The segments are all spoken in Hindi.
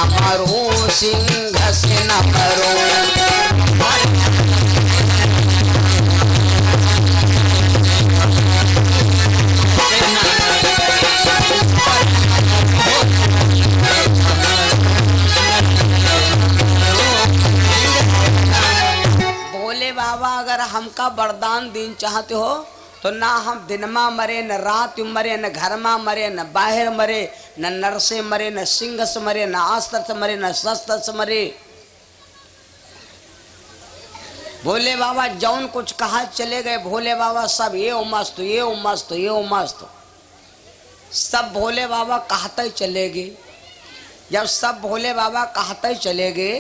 न मरूं, सिंह से न मरूं। भोले बाबा अगर हमका वरदान दिन चाहते हो तो ना हम दिन में मरे, न रात में मरे, न घर में मरे, न बाहर मरे, न नर से मरे, न सिंह से मरे, न अस्त्र से मरे, न शस्त्र से मरे। भोले बाबा जौन कुछ कहा चले गए। भोले बाबा सब ये मस्त, ये मस्त, ये मस्त, सब भोले बाबा कहते ही चले गए। जब सब भोले बाबा कहते ही चले गए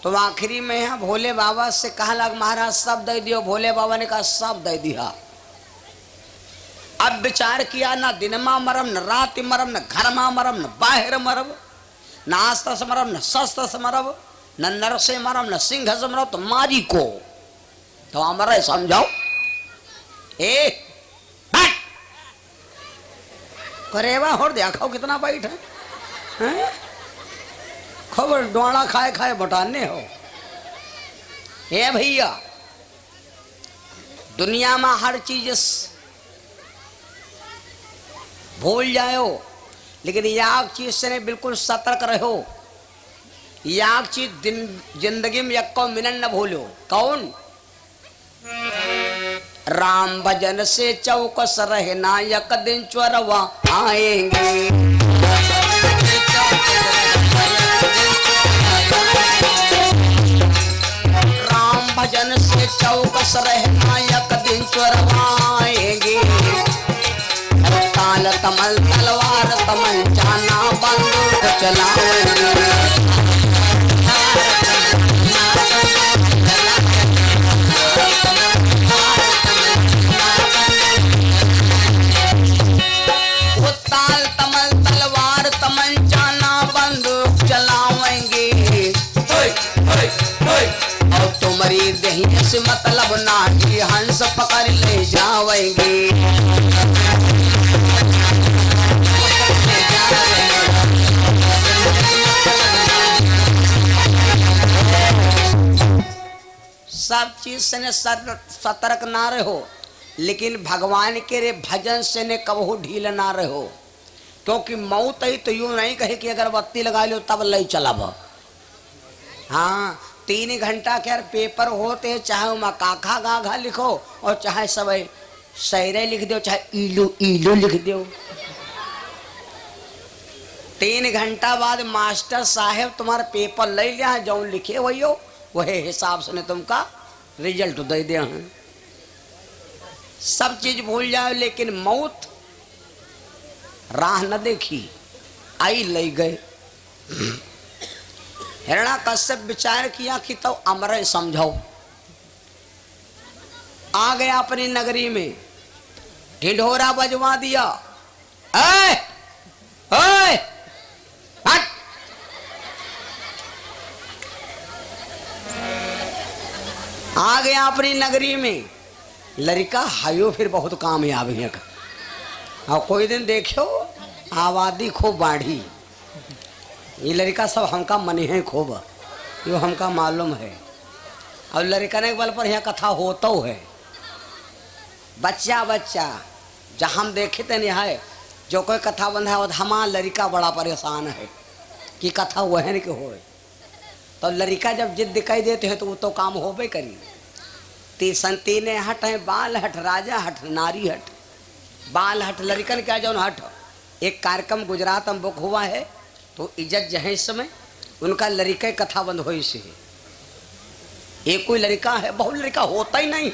तो आखिरी में यहाँ भोले बाबा से कहा लग महाराज सब दे दियो। भोले बाबा ने कहा सब दे दिया। अब विचार किया ना दिन में मरम, न रात मरम, न घर में मरम, न बाहर मरब, न अस्त्र से मरम, न शस्त्र से मरब, न नर से मरम, न सिंह से मरब, तो मारी को तो हमारा समझाओ। ए करेवा हो देखो कितना बैठ है, खबर डोड़ा खाए खाए बटाने हो। हे भैया दुनिया में हर चीज भूल जाओ, लेकिन याक चीज से बिल्कुल सतर्क रहो। याक चीज जिंदगी में यक्को मिनट न भूलो। कौन? राम भजन से चौकस रहना, यक दिन चोरवा आएंगे। राम भजन से चौकस रहना, यक दिन चोरवाएंगे। ताल तमल तलवार तमंचाना, बंदूक चलाएंगे। ताल तमल तलवार तमंचाना, बंदूक चलाएंगे। और तुम्हारी दही से मतलब ना कि हंस पकड़ ले जाएंगे। सब चीज से सतर्क ना रहो, लेकिन भगवान के रे भजन से ने कबहू ढील ना रहो। क्योंकि मौत ही तो यूं नहीं कहे कि अगरबत्ती लगा लो तब लई चलब। हाँ 3 घंटा के पेपर होते हैं, चाहे वहाँ काखा गाघा लिखो और चाहे सब शहरे लिख दो, चाहे ईलो ईलो लिख दो। 3 घंटा बाद मास्टर साहेब तुम्हारा पेपर ले लिया, जो लिखे वही हो वही हिसाब से तुमका रिजल्ट दे दिया है। सब चीज भूल जाओ, लेकिन मौत राह न देखी, आई ले गए। हिरण्याकश्यप विचार किया कि तो अमर समझाओ। आ गया अपनी नगरी में, ढिंढोरा बजवा दिया। ऐ, ऐ, हट। आ गया अपनी नगरी में। लड़का हायो फिर बहुत कामयाब है। और कोई दिन देखो आबादी खूब बाढ़ी, ये लड़का सब हमका मने हैं खूब, यो हमका मालूम है। और लड़का ने बल पर यहाँ कथा होता है। बच्चा बच्चा जहाँ हम देखे थे नहीं है, जो कोई कथा बंधा है हमारा लड़का बड़ा परेशान है कि कथा वह नहीं हो। तो लड़का जब जिद दिखाई देते हैं तो वो तो काम होबे करी। तीने हट है, बाल हट, राजा हट, नारी हट। बाल हट लड़कन क्या जो हट। एक कार्यक्रम गुजरात में बुक हुआ है, तो इज्जत जहे समय उनका लड़का कथा बंद हो। से एक कोई लड़का है, बहुत लड़का होता ही नहीं,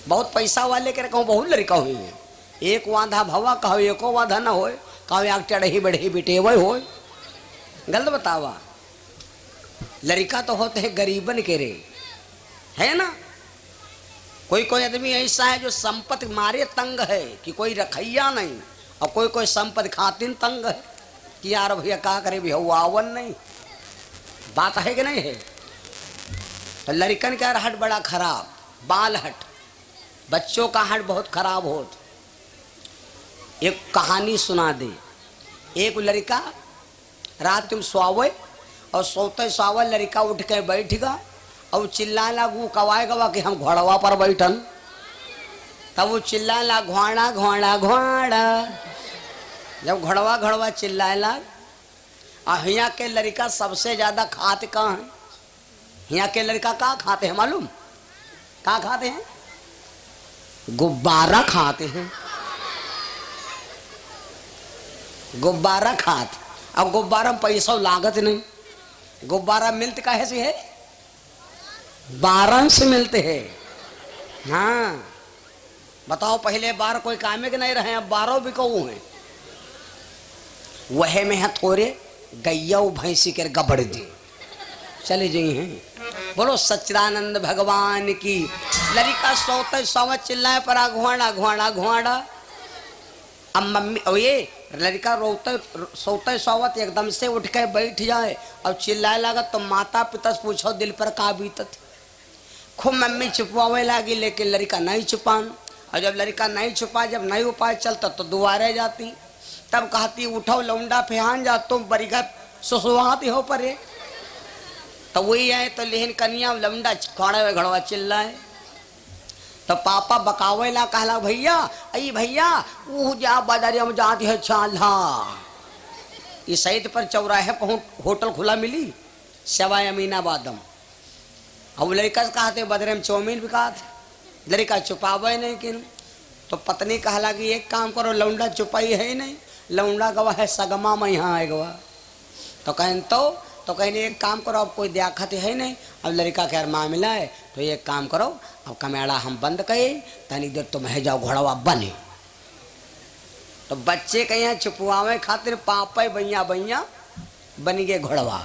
बहुत पैसा वाले के कहूँ बहुत लड़का हुई है। एक वाधा भवा कहो, एको वाधा न हो, कहो आग चढ़ी बढ़ी बिटेवे हो। गलत बतावा। लड़का तो होते है गरीबन के रे, है ना। कोई कोई आदमी ऐसा है जो संपत्ति मारे तंग है कि कोई रखैया नहीं, और कोई कोई संपत्ति खातिर तंग है कि यार भैया क्या करे भैया आवन नहीं। बात है कि नहीं है। तो लड़कन का हट बड़ा खराब, बाल हट, बच्चों का हट बहुत खराब हो। एक कहानी सुना दे। एक लड़का रात तुम सोवे और सोते सोवे लड़का उठ के बैठ गा और चिल्ला लागू कवाए गवा कि हम घोड़वा पर बैठन। तब वो चिल्ला ला घोड़ा घोड़ा घोड़ा। जब घोड़वा घोड़वा चिल्लाए लाग और यहाँ के लड़का सबसे ज्यादा खाते कहाँ है? यहाँ के लड़का कहाँ खाते हैं मालूम? कहाँ खाते हैं? गुब्बारा खाते हैं। गुब्बारा खाते। अब गुब्बारा में पैसा लागत नहीं। गुब्बारा मिलते काहे से है? बारह से मिलते हैं। हाँ बताओ, पहले बार कोई काम के नहीं रहे, अब 12 बिकऊ हैं। वह में है थोड़े गैया भैंसी के गबड़ दी चले जाई हैं। बोलो सच्चिदानंद भगवान की। लड़का सोते सोवत चिल्लाए पर घोड़ा घोड़ा घोड़ा। अब मम्मी और ये लड़का रोते सोते सोवत एकदम से उठ के बैठ जाए और चिल्लाए लगा तो माता पिता से पूछो दिल पर का बीतत। खूब मम्मी छुपवावे लगी लेकिन लड़का नहीं छुपान। और जब लड़का नहीं छुपा, जब नहीं उपाय चलता तो दुआरे जाती। तब कहती उठो लौंडा फेहान जा तुम बरीगत सुसुआती हो परे। तो वही है तो लेकिन कन्या लौंडा खड़े हुए घड़वा चिल्लाए। तो पापा बकावे ला कहला भैया अई भैया वो जा बाजारिया में जाती है चाला। ये सईद पर चौराहे पर होटल खुला मिली सवाई अमीनाबादम। अब लड़का कहते बदरे में चौमीन बिकाते। लड़का छुपावे नहीं किन। तो पत्नी कहला कि एक काम करो लौंडा छुपाई है ही नहीं, लौंडा गवा है सगमा में यहाँ आए गवा। तो कहें तो कहें एक काम करो अब कोई देखते है नहीं। अब लड़का के मामला है तो एक काम करो अब कमेड़ा हम बंद कहे तनी देर तुम है जाओ घोड़वा बने। तो बच्चे कहीं छुपवावे खातिर पापा भैया भैया बन गए घोड़वा।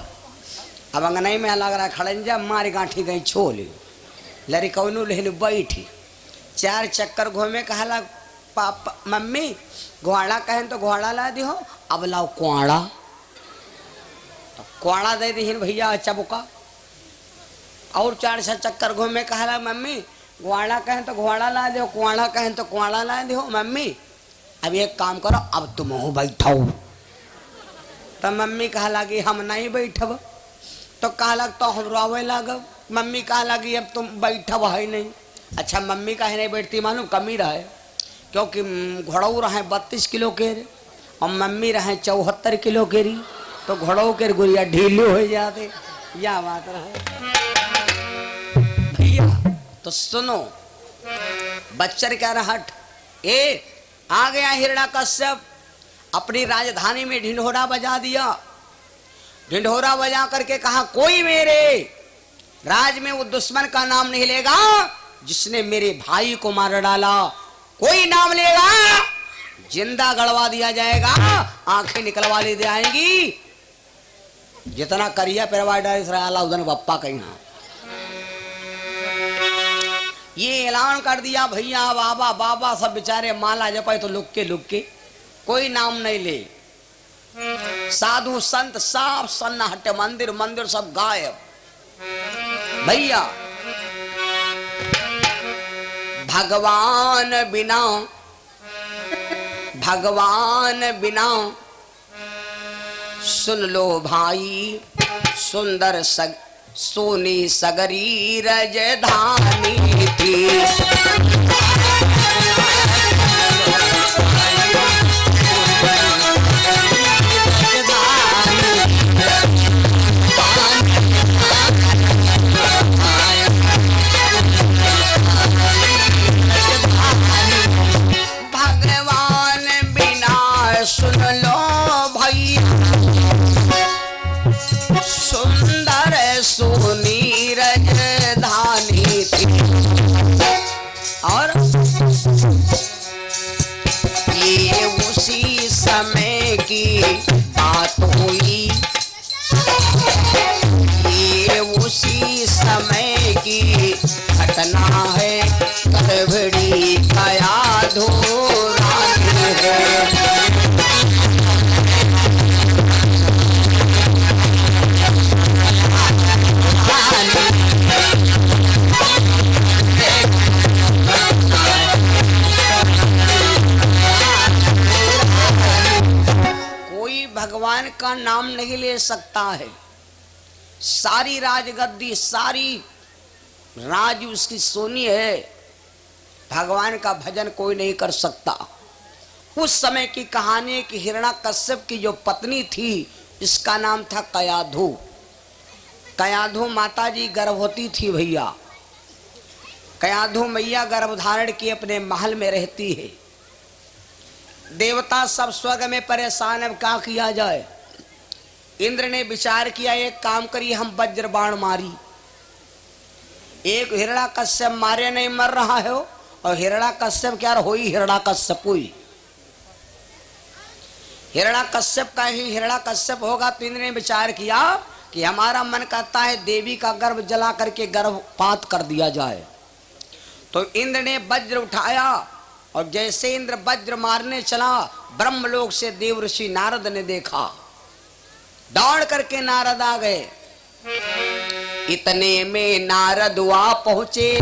अब अंगनाई में लग रहा खड़ंजा मारी गांठी गई छोली। लड़कौनू लेकिन बैठी 4 चक्कर घूमे कहला पापा मम्मी घोड़ा कहें तो घोड़ा ला दी हो। अब लाओ कुआड़ा। तो कुआड़ा दे दी भैया चबुका। और 4 चक्कर घूमे कहला मम्मी घोड़ा कहें तो घोड़ा ला दो, कुआड़ा कहें तो कुआड़ा ला दो मम्मी। अब एक काम करो अब तुम हो बैठो। तो मम्मी कहला कि हम नहीं बैठब। तो कहला तो हम रोवे लागब। मम्मी कहला कि अब तुम बैठब है नहीं। अच्छा मम्मी काहे नहीं बैठती मालूम? कमी रहे क्योंकि घोड़ऊ रहे 32 किलो के और मम्मी रहे 74 किलो के रही। तो घोड़ऊ के गुड़िया ढीले हो जाते। या बात रहे भैया। तो सुनो बच्चर क्या रहट ए आ गया हिरण्यकश्यप अपनी राजधानी में ढिंढोरा बजा दिया। ढिंढोरा बजा करके कहा कोई मेरे राज में वो दुश्मन का नाम नहीं लेगा जिसने मेरे भाई को मार डाला। कोई नाम लेगा जिंदा गड़वा दिया जाएगा, आंखें निकलवा ली जाएंगी। जितना करिया पेरवा डाला उधर बप्पा कहीं। ये ऐलान कर दिया भैया बाबा बाबा सब बेचारे माला जपाए तो लुक के कोई नाम नहीं ले। साधु संत साफ सन्नाटे मंदिर मंदिर सब गायब। भैया भगवान बिना सुन लो भाई सुंदर सोनी सगरी रजधानी थी। सुन लो भैया सुंदर सोनी रजधानी थी। और का नाम नहीं ले सकता है। सारी राजगद्दी, सारी राज उसकी सोनी है। भगवान का भजन कोई नहीं कर सकता। उस समय की कहानी है कि हिरण्याकश्यप की जो पत्नी थी, इसका नाम था कयाधु। कयाधु माता जी गर्भवती थी भैया। कयाधु मैया गर्भ धारण की अपने महल में रहती है। देवता सब स्वर्ग में परेशान, अब क्या किया जाए। इंद्र ने विचार किया, एक काम करिए, हम वज्र बाण मारी। एक हिरण्याकश्यप मारे नहीं मर रहा है, और हिरण्याकश्यप क्या हो ही हिरण्याकश्यप हुई, हिरण्याकश्यप का ही हिरण्याकश्यप होगा। तो इंद्र ने विचार किया कि हमारा मन करता है देवी का गर्भ जला करके गर्भपात कर दिया जाए। तो इंद्र ने वज्र उठाया, और जैसे इंद्र वज्र मारने चला, ब्रह्मलोक से देव ऋषि नारद ने देखा। दौड़ करके नारद आ गए। इतने में नारद वहां पहुंचे,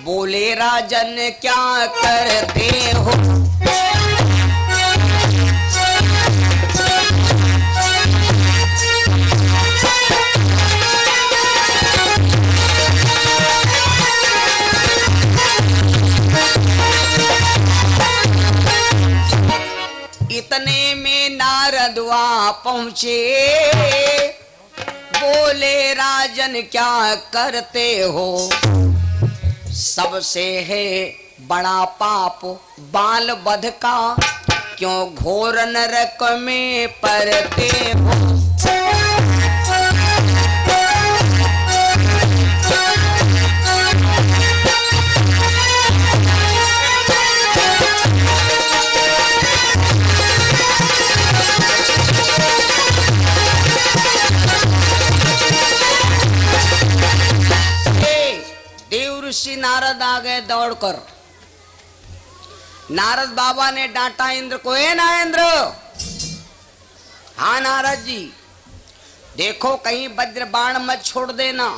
बोले राजन क्या करते हो। इतने में नारद वहां पहुंचे, बोले राजन क्या करते हो। सबसे है बड़ा पाप बाल वध का, क्यों घोर नरक में पड़ते हो। ऋषि नारद आ गए दौड़कर। नारद बाबा ने डांटा इंद्र को, ए नारेंद्र। हाँ नारद जी, देखो कहीं वज्र बाण मत छोड़ देना।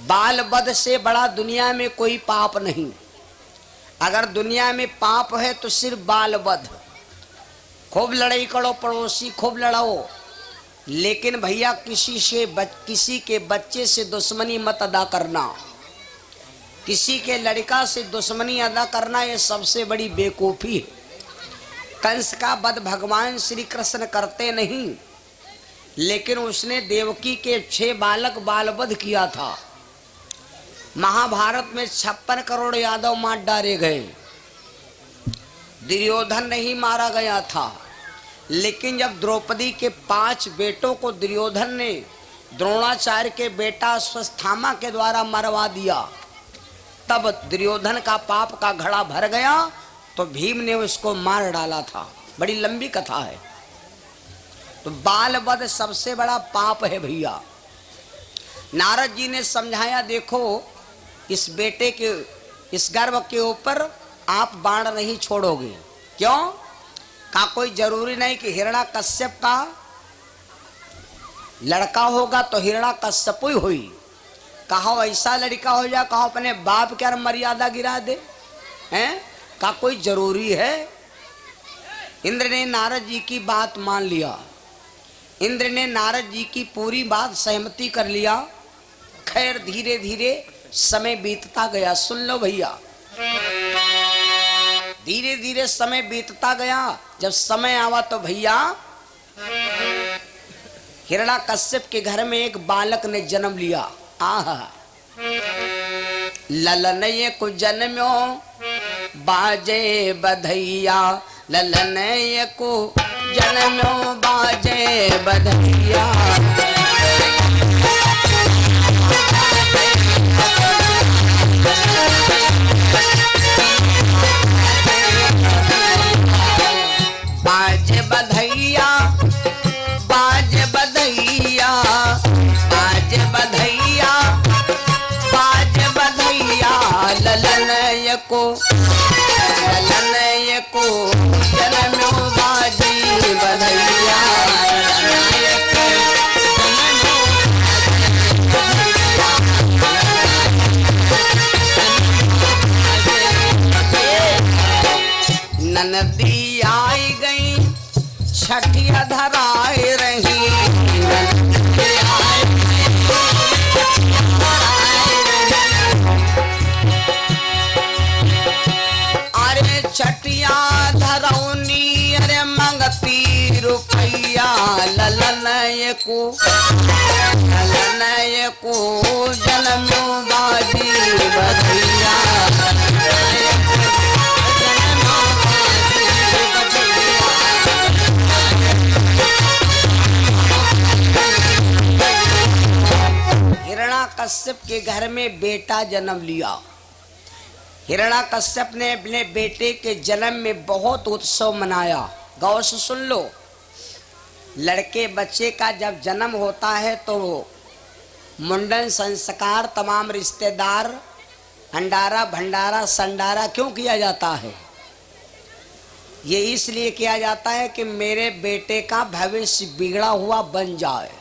बाल वध से बड़ा दुनिया में कोई पाप नहीं। अगर दुनिया में पाप है तो सिर्फ बाल वध। खूब लड़ाई करो पड़ोसी, खूब लड़ाओ, लेकिन भैया किसी के बच्चे से दुश्मनी मत अदा करना। किसी के लड़का से दुश्मनी अदा करना ये सबसे बड़ी बेवकूफी है। कंस का वध भगवान श्री कृष्ण करते नहीं, लेकिन उसने देवकी के 6 बालक बाल वध किया था। महाभारत में 56 करोड़ यादव मार डाले गए। दुर्योधन नहीं मारा गया था, लेकिन जब द्रौपदी के 5 बेटों को दुर्योधन ने द्रोणाचार्य के बेटा अश्वत्थामा के द्वारा मरवा दिया, तब दुर्योधन का पाप का घड़ा भर गया, तो भीम ने उसको मार डाला था। बड़ी लंबी कथा है। तो बाल वध सबसे बड़ा पाप है भैया। नारद जी ने समझाया, देखो इस बेटे के, इस गर्भ के ऊपर आप बाण नहीं छोड़ोगे। क्यों? का कोई जरूरी नहीं कि हिरण्याकश्यप का लड़का होगा तो हिरण्याकश्यप ही हुई। कहा ऐसा लड़का हो जाए, कहा अपने बाप क्या मर्यादा गिरा दे, हैं? का कोई जरूरी है? इंद्र ने नारद जी की बात मान लिया। इंद्र ने नारद जी की पूरी बात सहमति कर लिया। खैर धीरे धीरे समय बीतता गया। सुन लो भैया, धीरे धीरे समय बीतता गया। जब समय आवा तो भैया हिरण्याकश्यप के घर में एक बालक ने जन्म लिया। आहा, ललन ये को जन्म्यो बाजे बधैया, ललन ये को जन्म्यो बाजे बधैया। बाजे बधैया, बाजे बधैया, बाजे बधैया, बाजे बधैया, ललन को जन्म्यो बाजी बधैया। छठिया धराए रही, अरे छठिया धरौनी अरे मंगती रुपैया ललनय को जन्म बाजी बधैया। हिरण्याकश्यप के घर में बेटा जन्म लिया। हिरण्याकश्यप ने अपने बेटे के जन्म में बहुत उत्सव मनाया। गौर से सुन लो, लड़के बच्चे का जब जन्म होता है तो मुंडन संस्कार तमाम रिश्तेदार अंडारा भंडारा संडारा क्यों किया जाता है? ये इसलिए किया जाता है कि मेरे बेटे का भविष्य बिगड़ा हुआ बन जाए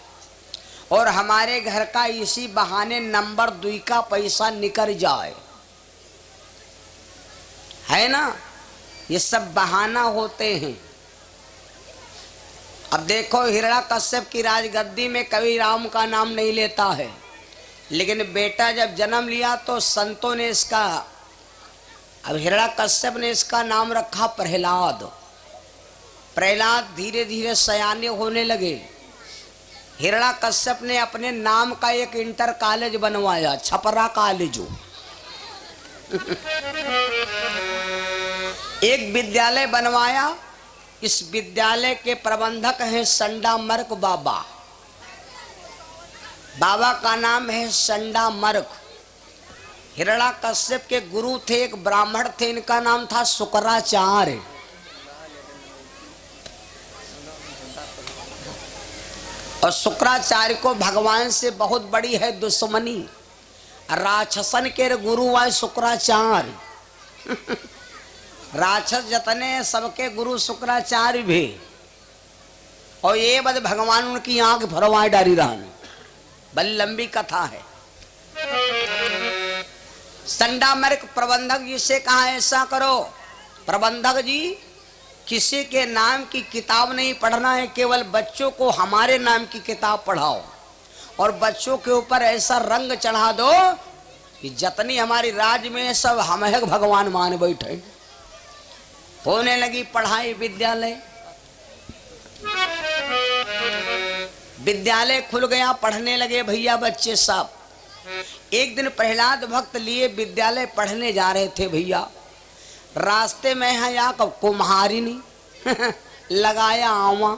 और हमारे घर का इसी बहाने नंबर 2 का पैसा निकल जाए, है ना? ये सब बहाना होते हैं। अब देखो, हिरण्याकश्यप की राजगद्दी में कभी राम का नाम नहीं लेता है, लेकिन बेटा जब जन्म लिया तो संतों ने इसका, अब हिरण्याकश्यप ने इसका नाम रखा प्रहलाद। प्रहलाद धीरे धीरे सयाने होने लगे। हिरण्याकश्यप ने अपने नाम का एक इंटर कॉलेज बनवाया, छपरा कॉलेज। एक विद्यालय बनवाया। इस विद्यालय के प्रबंधक हैं संडा मर्क बाबा। बाबा का नाम है संडा मर्क। हिरण्याकश्यप के गुरु थे, एक ब्राह्मण थे, इनका नाम था शुक्राचार्य। और शुक्राचार्य को भगवान से बहुत बड़ी है दुश्मनी। राक्षसन के गुरु आए शुक्राचार्य। राक्षस जतने सबके गुरु शुक्राचार्य भी, और ये बद भगवान उनकी आंख भरवाए डारी रहन। बड़ी लंबी कथा है। संडा मर्क प्रबंधक जी से कहा ऐसा करो प्रबंधक जी, किसी के नाम की किताब नहीं पढ़ना है, केवल बच्चों को हमारे नाम की किताब पढ़ाओ और बच्चों के ऊपर ऐसा रंग चढ़ा दो कि जितनी हमारी राज्य में सब हम भगवान मान बैठे। होने लगी पढ़ाई। विद्यालय खुल गया, पढ़ने लगे भैया बच्चे सब। एक दिन प्रहलाद भक्त लिए विद्यालय पढ़ने जा रहे थे भैया। रास्ते में है या कुम्हारिनी लगाया आवा।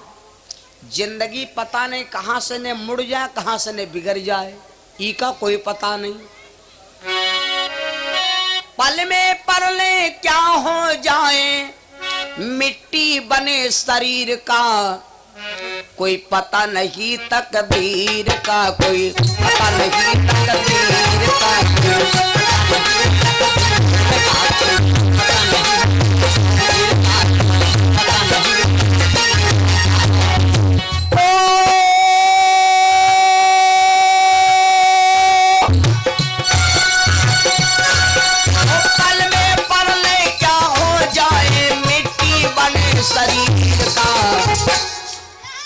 जिंदगी पता नहीं कहां से ने मुड़ जाए, कहां से ने बिगड़ जाए, ई का कोई पता नहीं। पल में परले क्या हो जाए, मिट्टी बने शरीर का, कोई पता नहीं तकदीर का, कोई पता नहीं तकदीर का।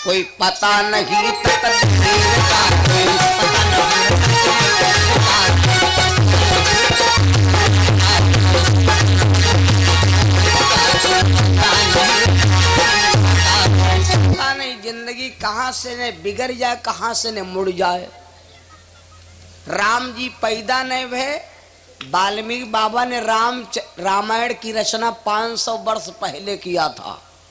कोई पता नहीं तकदीर का, कोई पता नहीं जिंदगी कहां से ने बिगड़ जाए, कहां से ने मुड़ जाए। राम जी पैदा नहीं भे। वाल्मीकि बाबा ने रामायण की रचना 500 वर्ष पहले किया था।